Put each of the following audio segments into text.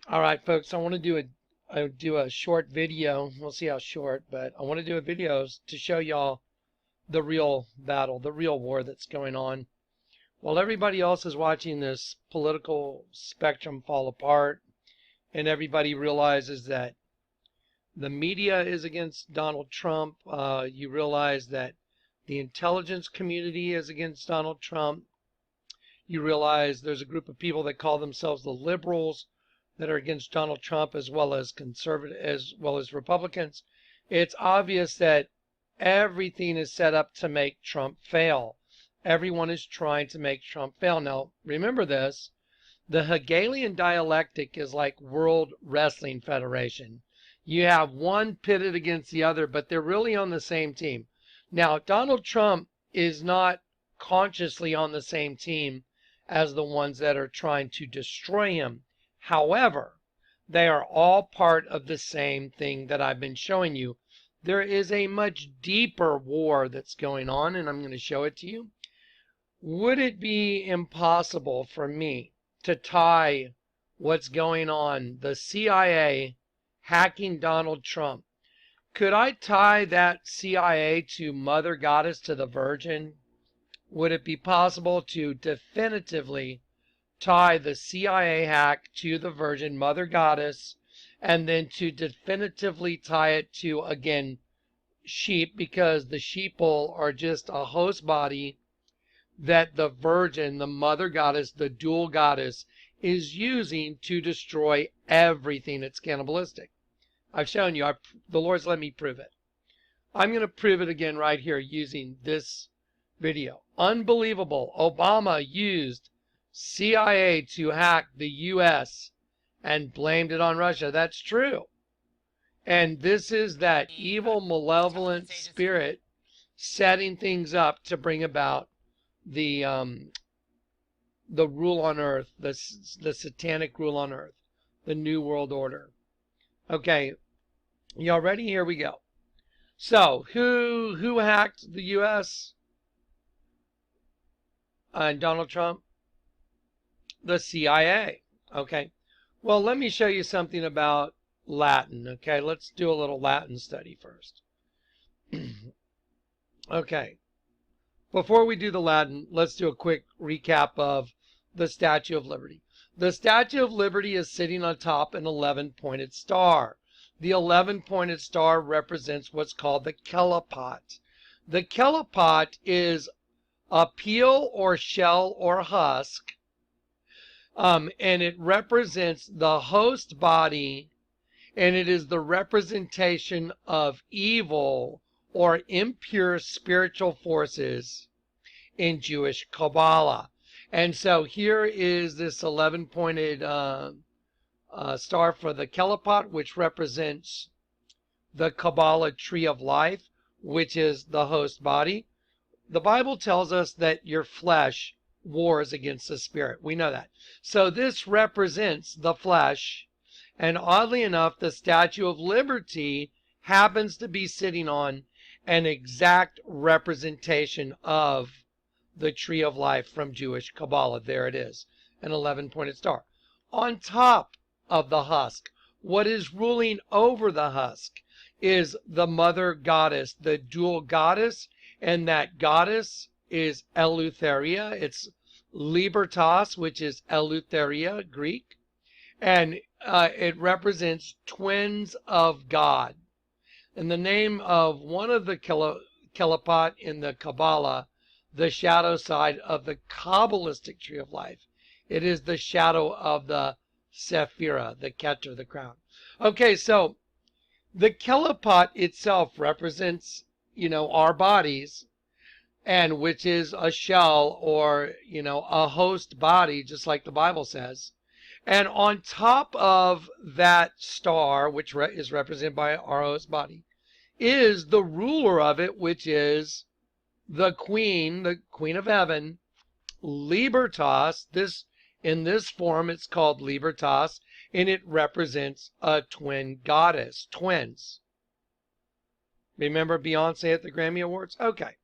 All right, folks, I want to do a short video. We'll see how short, but I want to do a video to show y'all the real battle, the real war that's going on. While everybody else is watching this political spectrum fall apart, and everybody realizes that the media is against Donald Trump, you realize that the intelligence community is against Donald Trump. You realize there's a group of people that call themselves the liberals that are against Donald Trump, as well as conservative, as well as Republicans. It's obvious that everything is set up to make Trump fail. Everyone is trying to make Trump fail. Now, remember this. The Hegelian dialectic is like World Wrestling Federation. You have one pitted against the other, but they're really on the same team. Now, Donald Trump is not consciously on the same team as the ones that are trying to destroy him. However, they are all part of the same thing that I've been showing you. There is a much deeper war that's going on, and I'm going to show it to you. Would it be impossible for me to tie what's going on, the CIA hacking Donald Trump? Could I tie that CIA to Mother Goddess, to the Virgin? Would it be possible to definitively tie the CIA hack to the Virgin Mother Goddess, and then to definitively tie it to, again, sheep, because the sheeple are just a host body that the Virgin, the Mother Goddess, the dual goddess, is using to destroy everything that's cannibalistic. I've shown you. The Lord's let me prove it. I'm going to prove it again right here using this video. Unbelievable. Obama used CIA to hack the U.S. and blamed it on Russia. That's true. And this is that evil, malevolent spirit setting things up to bring about the rule on earth, the satanic rule on earth, the New World Order. Okay, y'all ready? Here we go. So, who hacked the U.S. and Donald Trump? The CIA. Okay. Well, let me show you something about Latin. Okay, let's do a little Latin study first. Okay. Before we do the Latin, let's do a quick recap of the Statue of Liberty. The Statue of Liberty is sitting on top an 11-pointed star. The 11-pointed star represents what's called the Kelipot. The Kelipot is a peel or shell or husk, and it represents the host body, and it is the representation of evil or impure spiritual forces in Jewish Kabbalah. And so here is this 11-pointed star for the Kelipot, which represents the Kabbalah tree of life, which is the host body. The Bible tells us that your flesh wars against the spirit. We know that. So this represents the flesh. And oddly enough, the Statue of Liberty happens to be sitting on an exact representation of the tree of life from Jewish Kabbalah. There it is, an 11-pointed star. On top of the husk, what is ruling over the husk is the Mother Goddess, the dual goddess, and that goddess is Eleutheria. It's Libertas, which is Eleutheria, Greek, and it represents twins of God. In the name of one of the Kelipot in the Kabbalah, the shadow side of the Kabbalistic tree of life, it is the shadow of the Sephira, the Keter, the crown. Okay, so the Kelipot itself represents, our bodies, and which is a shell or, a host body, just like the Bible says. And on top of that star, which is represented by our host body, is the ruler of it, which is the Queen of Heaven, Libertas. In this form, it's called Libertas, and it represents a twin goddess, twins. Remember Beyonce at the Grammy Awards? Okay.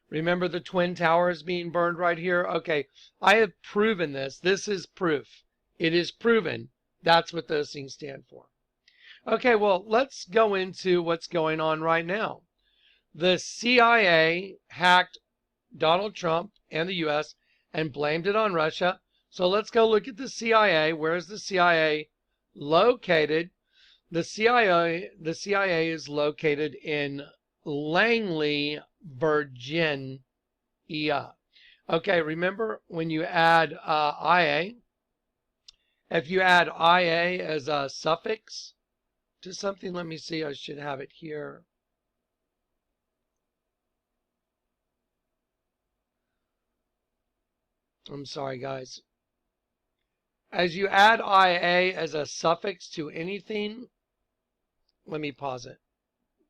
Remember the Twin Towers being burned right here? Okay, I have proven this. This is proof. It is proven That's what those things stand for. Okay, well, let's go into what's going on right now. The CIA hacked Donald Trump and the U.S. and blamed it on Russia. So let's go look at the CIA. Where is the CIA located? The CIA is located in Langley, Virginia. Okay, remember when you add IA, if you add IA as a suffix to something, let me see, I should have it here. I'm sorry, guys. As you add IA as a suffix to anything, let me pause it.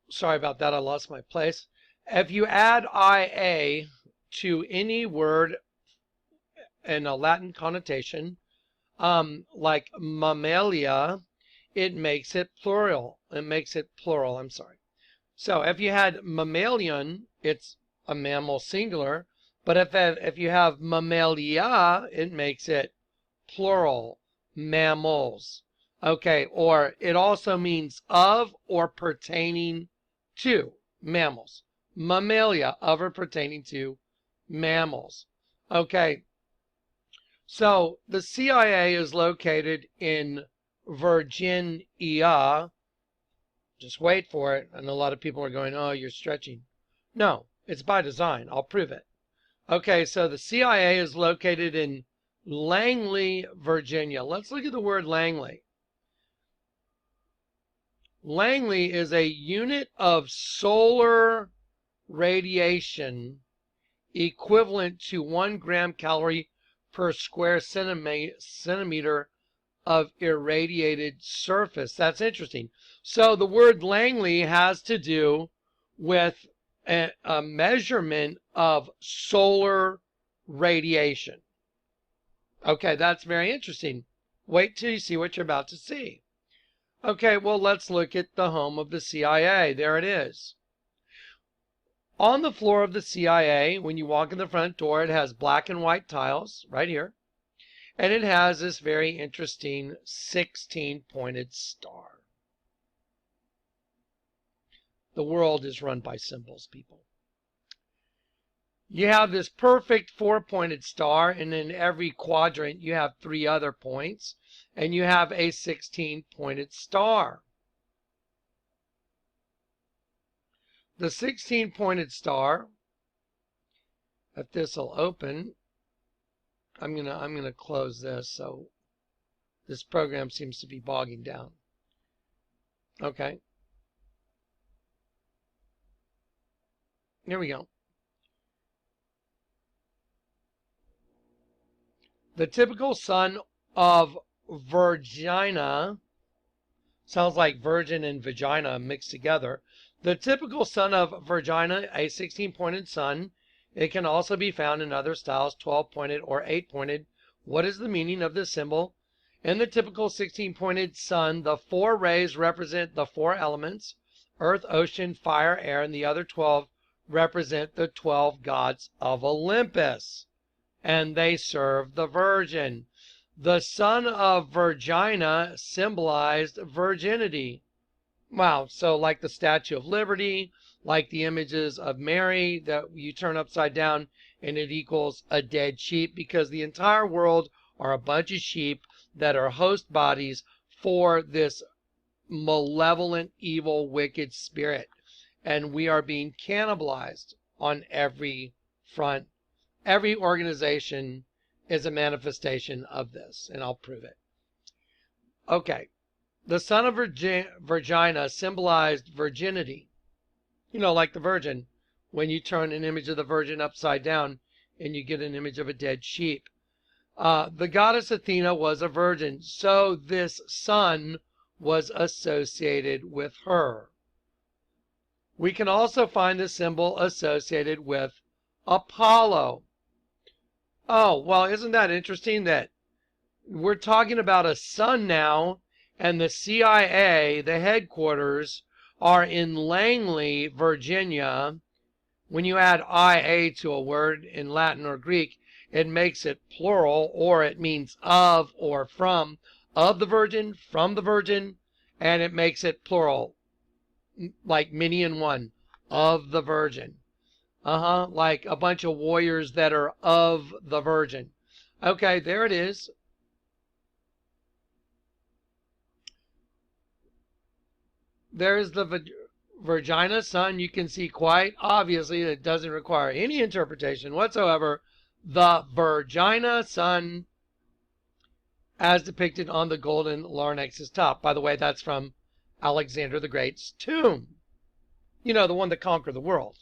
Sorry about that, I lost my place. If you add IA to any word in a Latin connotation, like mammalia, it makes it plural. I'm sorry. So if you had mammalian, it's a mammal singular. But if you have mammalia, it makes it plural, mammals. Okay, or it also means of or pertaining to mammals. Mammalia, of or pertaining to mammals. Okay, so the CIA is located in Virginia. Just wait for it. And a lot of people are going, oh, you're stretching. No, it's by design. I'll prove it. Okay, so the CIA is located in Langley, Virginia. Let's look at the word Langley. Langley is a unit of solar radiation equivalent to 1 gram calorie per square centimeter of irradiated surface. That's interesting. So the word Langley has to do with a measurement of solar radiation. Okay, that's very interesting. Wait till you see what you're about to see. Okay, well, let's look at the home of the CIA. There it is. On the floor of the CIA, when you walk in the front door, it has black and white tiles right here. And it has this very interesting 16-pointed star. The world is run by symbols, people. You have this perfect 4-pointed star, and in every quadrant you have 3 other points, and you have a 16-pointed star. The 16-pointed star, if this will open, I'm gonna close this, so this program seems to be bogging down. Okay. Here we go. The typical sun of Virginia, sounds like virgin and vagina mixed together. The typical sun of Virginia, a 16-pointed sun. It can also be found in other styles, 12-pointed or 8-pointed. What is the meaning of this symbol? In the typical 16-pointed sun, the 4 rays represent the 4 elements, earth, ocean, fire, air, and the other 12 represent the 12 gods of Olympus, and they serve the Virgin. The sun of Virginia symbolized virginity. Wow, so like the Statue of Liberty, like the images of Mary that you turn upside down and it equals a dead sheep, because the entire world are a bunch of sheep that are host bodies for this malevolent, evil, wicked spirit. And we are being cannibalized on every front. Every organization is a manifestation of this, and I'll prove it. Okay. The sun of Virginia symbolized virginity. You know, like the Virgin, when you turn an image of the Virgin upside down and you get an image of a dead sheep. The goddess Athena was a virgin, so this sun was associated with her. We can also find the symbol associated with Apollo. Oh, well, isn't that interesting that we're talking about a sun now, and the CIA, the headquarters, are in Langley, Virginia. When you add IA to a word in Latin or Greek, it makes it plural, or it means of or from. of the Virgin, from the Virgin, and it makes it plural, like many in one, of the Virgin. Like a bunch of warriors that are of the Virgin. Okay, there it is. There's the Virginia sun. You can see quite obviously it doesn't require any interpretation whatsoever. The Virginia sun as depicted on the golden larynx's top. By the way, that's from Alexander the Great's tomb. You know, the one that conquered the world.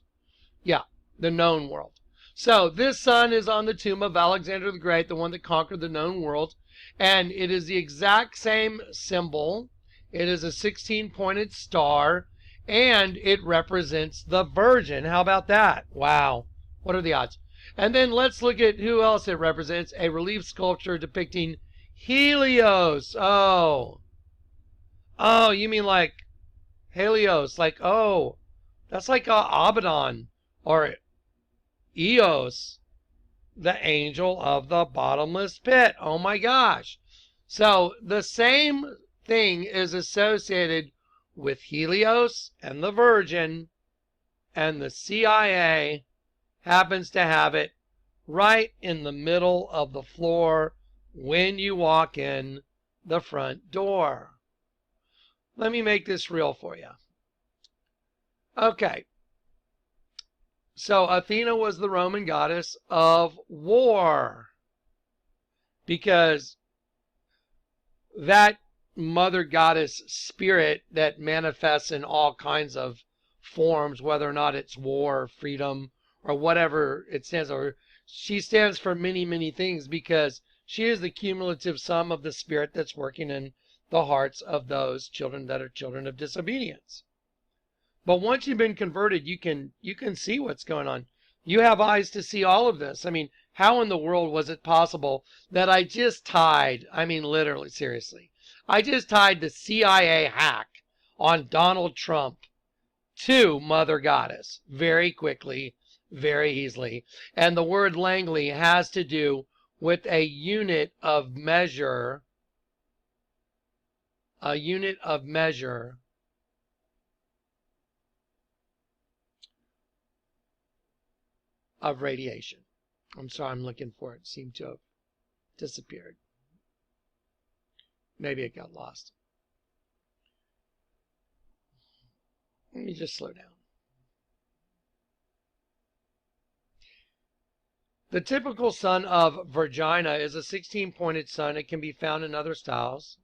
Yeah, the known world. So this sun is on the tomb of Alexander the Great, the one that conquered the known world. And it is the exact same symbol. It is a 16-pointed star, and it represents the Virgin. How about that? Wow. What are the odds? And then let's look at who else it represents. A relief sculpture depicting Helios. Oh, you mean like Helios? Like, oh, that's like Abaddon or Eos, the angel of the bottomless pit. Oh my gosh. So the same thing is associated with Helios and the Virgin, and the CIA happens to have it right in the middle of the floor when you walk in the front door. Let me make this real for you. Okay. So Athena was the Roman goddess of war, because that mother goddess spirit that manifests in all kinds of forms, whether or not it's war, freedom, or whatever it stands for, she stands for many, many things, because she is the cumulative sum of the spirit that's working in the hearts of those children that are children of disobedience. But once you've been converted, you can see what's going on. You have eyes to see all of this. I mean, how in the world was it possible that I just tied, I mean, literally, seriously, I just tied the CIA hack on Donald Trump to Mother Goddess very quickly, very easily. And the word Langley has to do with a unit of measure, of radiation. I'm sorry, I'm looking for it. It seemed to have disappeared. Maybe it got lost. Let me just slow down. The typical sun of Virginia is a 16-pointed sun. It can be found in other styles.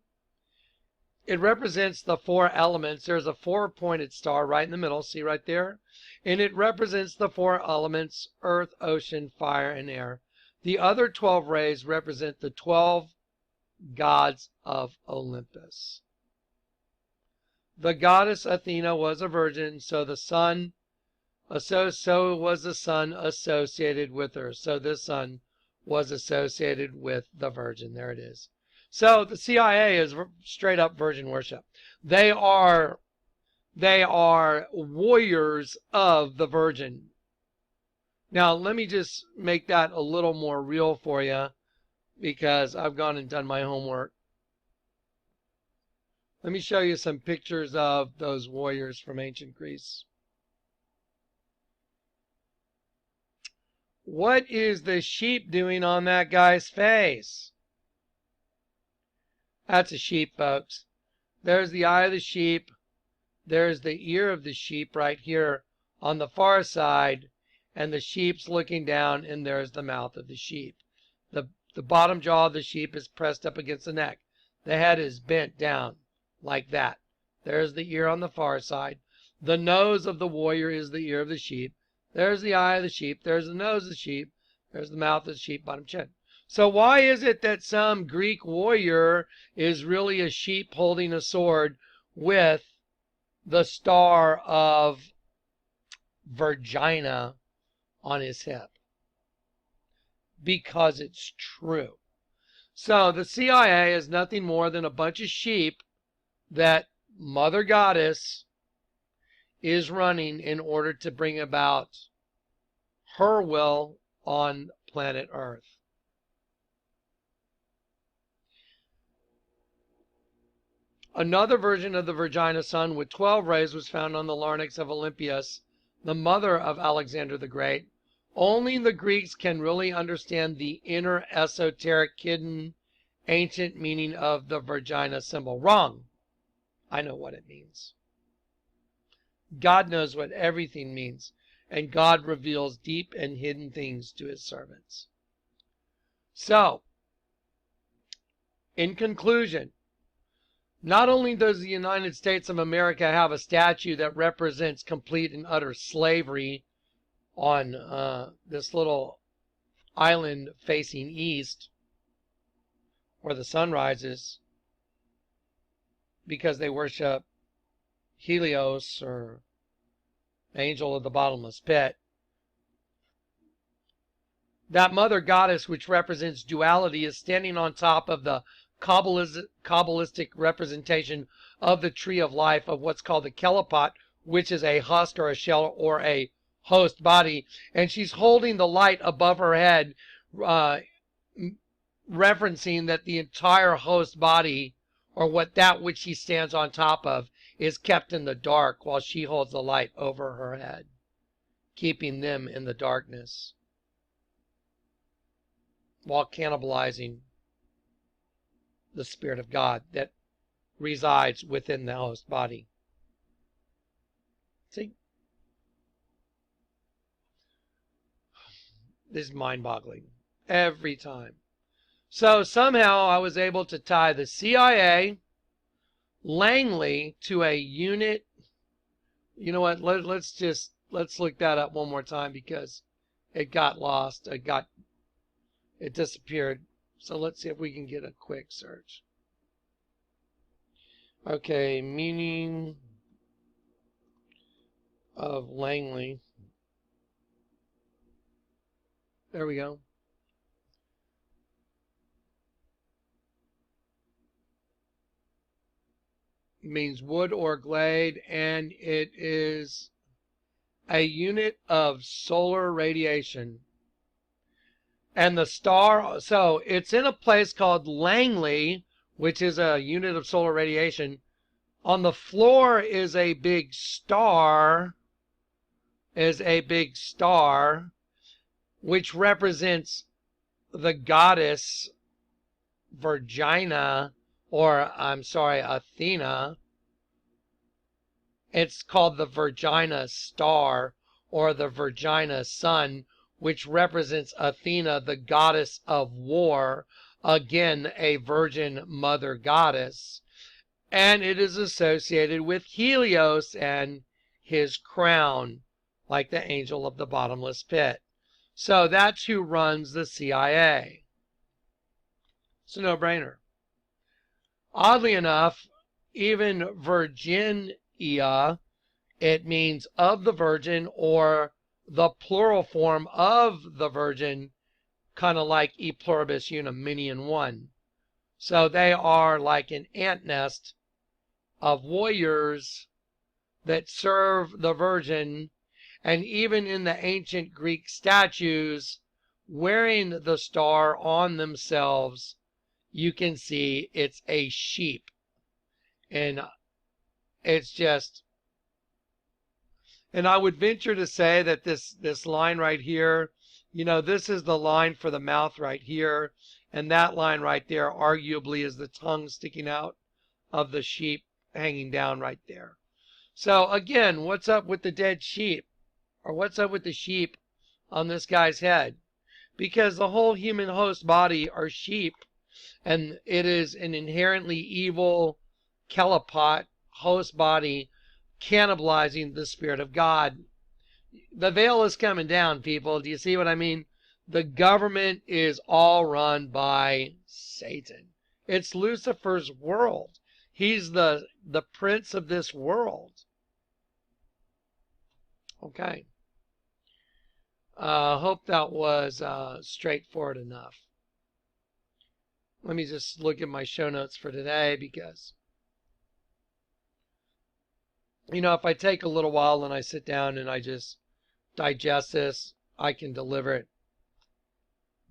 It represents the 4 elements. There's a 4-pointed star right in the middle. See right there? And it represents the 4 elements: earth, ocean, fire, and air. The other 12 rays represent the 12 gods of Olympus. The goddess Athena was a virgin, so the sun, so was the sun associated with her. So this sun was associated with the Virgin. There it is. So the CIA is straight up virgin worship. They are warriors of the Virgin. Now, let me just make that a little more real for you, because I've gone and done my homework. Let me show you some pictures of those warriors from ancient Greece. What is the sheep doing on that guy's face? That's a sheep, folks. There's the eye of the sheep. There's the ear of the sheep right here on the far side. And the sheep's looking down, and there's the mouth of the sheep. The bottom jaw of the sheep is pressed up against the neck. The head is bent down like that. There's the ear on the far side. The nose of the warrior is the ear of the sheep. There's the eye of the sheep. There's the nose of the sheep. There's the mouth of the sheep, bottom chin. So why is it that some Greek warrior is really a sheep holding a sword with the star of Virginia on his hip? Because it's true. So the CIA is nothing more than a bunch of sheep that Mother Goddess is running in order to bring about her will on planet Earth. Another version of the Virginia sun with 12 rays was found on the larynx of Olympias, the mother of Alexander the Great. Only the Greeks can really understand the inner esoteric hidden ancient meaning of the Virginia symbol. Wrong. I know what it means. God knows what everything means, and God reveals deep and hidden things to his servants. So, in conclusion, not only does the United States of America have a statue that represents complete and utter slavery on this little island facing east, where the sun rises, because they worship Helios, or angel of the bottomless pit. That mother goddess, which represents duality, is standing on top of the Kabbalistic representation of the tree of life, of what's called the Kelipot, which is a husk or a shell or a host body. And she's holding the light above her head, referencing that the entire host body, or that which she stands on top of, is kept in the dark while she holds the light over her head, keeping them in the darkness while cannibalizing the Spirit of God that resides within the host body. See? This is mind-boggling every time. So somehow I was able to tie the CIA, Langley, to a unit. You know what? Let's look that up one more time, because it got lost. It disappeared. So let's see if we can get a quick search. Okay, meaning of Langley. There we go. Means wood or glade, and it is a unit of solar radiation. And the star, so it's in a place called Langley, which is a unit of solar radiation. On the floor is a big star, which represents the goddess Virginia, or I'm sorry, Athena. It's called the Virginia star, or the Virginia sun, which represents Athena, the goddess of war, again a virgin mother goddess. And it is associated with Helios and his crown, like the angel of the bottomless pit. So that's who runs the CIA. It's a no-brainer. Oddly enough, even Virginia, it means of the virgin, or the plural form of the virgin, kind of like e pluribus unum, many in one. So they are like an ant nest of warriors that serve the virgin. And even in the ancient Greek statues, wearing the star on themselves, you can see it's a sheep. And it's just, and I would venture to say that this line right here, this is the line for the mouth right here, and that line right there arguably is the tongue sticking out of the sheep, hanging down right there. So again, what's up with the dead sheep? Or what's up with the sheep on this guy's head? Because the whole human host body are sheep, and it is an inherently evil Kelipot host body cannibalizing the Spirit of God. The veil is coming down, people. Do you see what I mean? The government is all run by Satan. It's Lucifer's world. He's the prince of this world. Okay. Hope that was straightforward enough. Let me just look at my show notes for today, because if I take a little while and I sit down and I just digest this, I can deliver it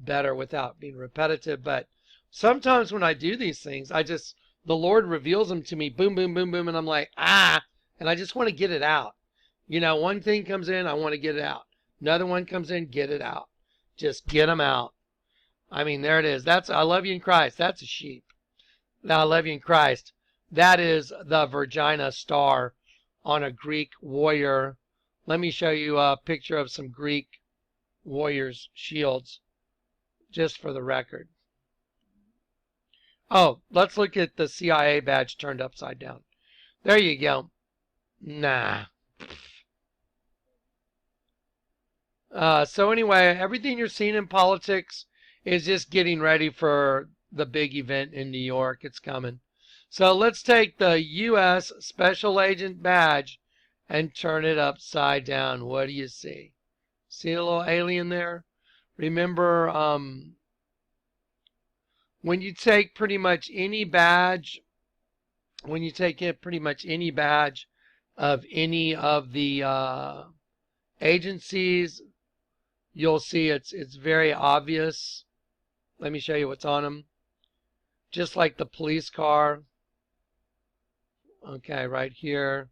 better without being repetitive. But sometimes when I do these things, I just the Lord reveals them to me, boom, boom, boom, boom, and I'm like, ah, and I just want to get it out. You know, one thing comes in, I want to get it out. Another one comes in, get it out. Just get them out. I mean, there it is. That's I love you in Christ. That's a sheep. Now, I love you in Christ. That is the Virginia star on a Greek warrior. Let me show you a picture of some Greek warriors' shields, just for the record. Oh, let's look at the CIA badge turned upside down. There you go. Nah. So anyway, everything you're seeing in politics is just getting ready for the big event in New York. It's coming. So let's take the U.S. Special Agent badge and turn it upside down. What do you see? See a little alien there? Remember, when you take pretty much any badge, when you take it pretty much any badge of any of the agencies, you'll see it's very obvious. Let me show you what's on them. Just like the police car. Okay, right here.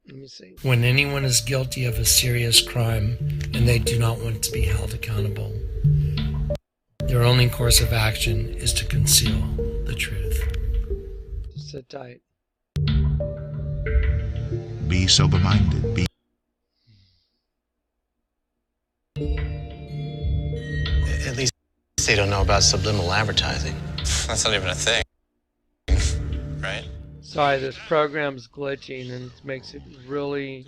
Let me see. When anyone is guilty of a serious crime and they do not want to be held accountable, their only course of action is to conceal the truth. Sit tight. Be sober-minded. Be At least they don't know about subliminal advertising. That's not even a thing, right? Sorry, this program's glitching and it makes it really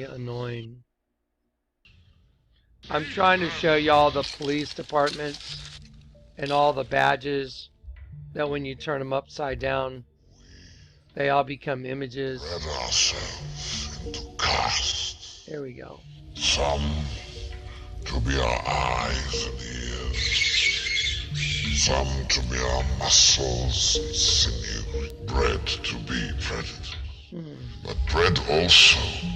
annoying. I'm trying to show y'all the police departments and all the badges that when you turn them upside down, they all become images. Let ourselves into casts. There we go. Some to be our eyes and ears. Some to be our muscles and sinew. Bred to be predators. But bred also to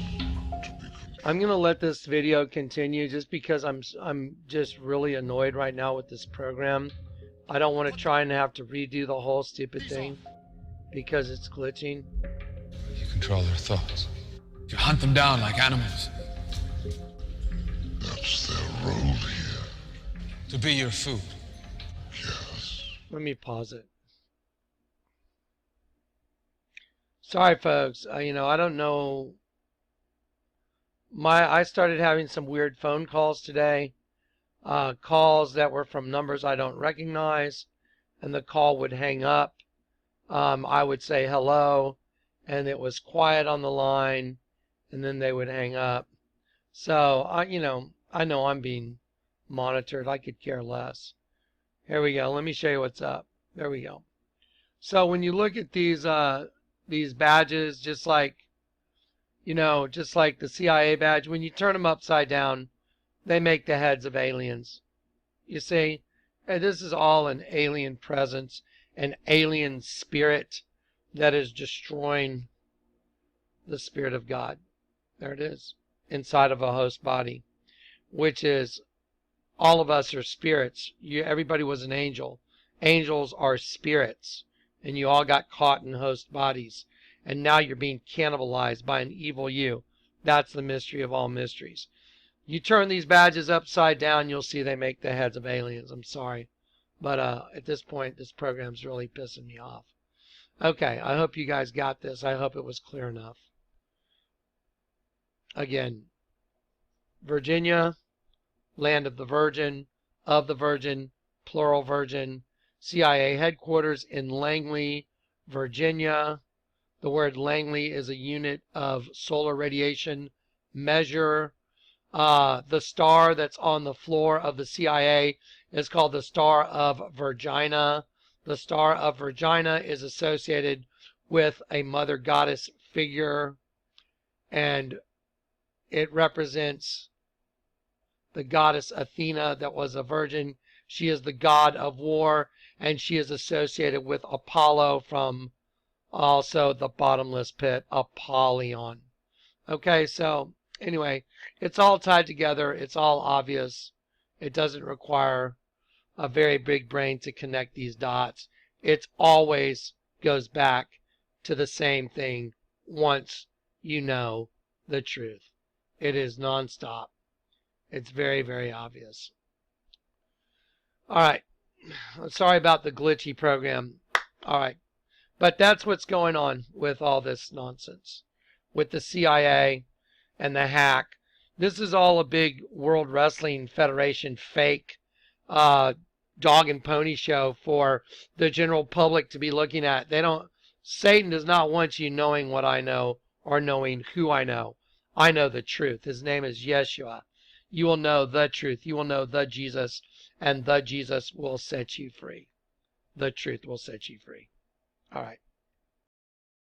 be controlled. I'm gonna let this video continue just because I'm just really annoyed right now with this program. I don't want to try and have to redo the whole stupid thing because it's glitching. You control their thoughts. You hunt them down like animals. That's their role here. To be your food. Yes. Let me pause it. Sorry, folks. You know, I don't know. I started having some weird phone calls today. Calls that were from numbers I don't recognize, and the call would hang up. I would say hello, and it was quiet on the line, and then they would hang up. So, I know I'm being monitored. I could care less. Here we go. Let me show you what's up. There we go. So when you look at these badges, just like the CIA badge, when you turn them upside down, they make the heads of aliens. You see? And this is all an alien presence, an alien spirit that is destroying the Spirit of God. There it is. Inside of a host body, which is all of us are spirits. Everybody was an angel. Angels are spirits. And you all got caught in host bodies. And now you're being cannibalized by an evil you. That's the mystery of all mysteries. You turn these badges upside down, you'll see they make the heads of aliens. I'm sorry. But at this point, this program's really pissing me off. Okay, I hope you guys got this. I hope it was clear enough. Again, Virginia, land of the Virgin, plural virgin, CIA headquarters in Langley, Virginia. The word Langley is a unit of solar radiation measure. The star that's on the floor of the CIA is called the Star of Virginia. The Star of Virginia is associated with a mother goddess figure, and it represents the goddess Athena that was a virgin. She is the god of war, and she is associated with Apollo from also the bottomless pit, Apollyon. Okay, so anyway, it's all tied together. It's all obvious. It doesn't require a very big brain to connect these dots. It always goes back to the same thing once you know the truth. It is nonstop. It's very, very obvious. All right. Sorry about the glitchy program. All right. But that's what's going on with all this nonsense. With the CIA and the hack. This is all a big World Wrestling Federation fake dog and pony show for the general public to be looking at. Satan does not want you knowing what I know or knowing who I know. I know the truth. His name is Yeshua. You will know the truth. You will know the Jesus, and the Jesus will set you free. The truth will set you free. All right.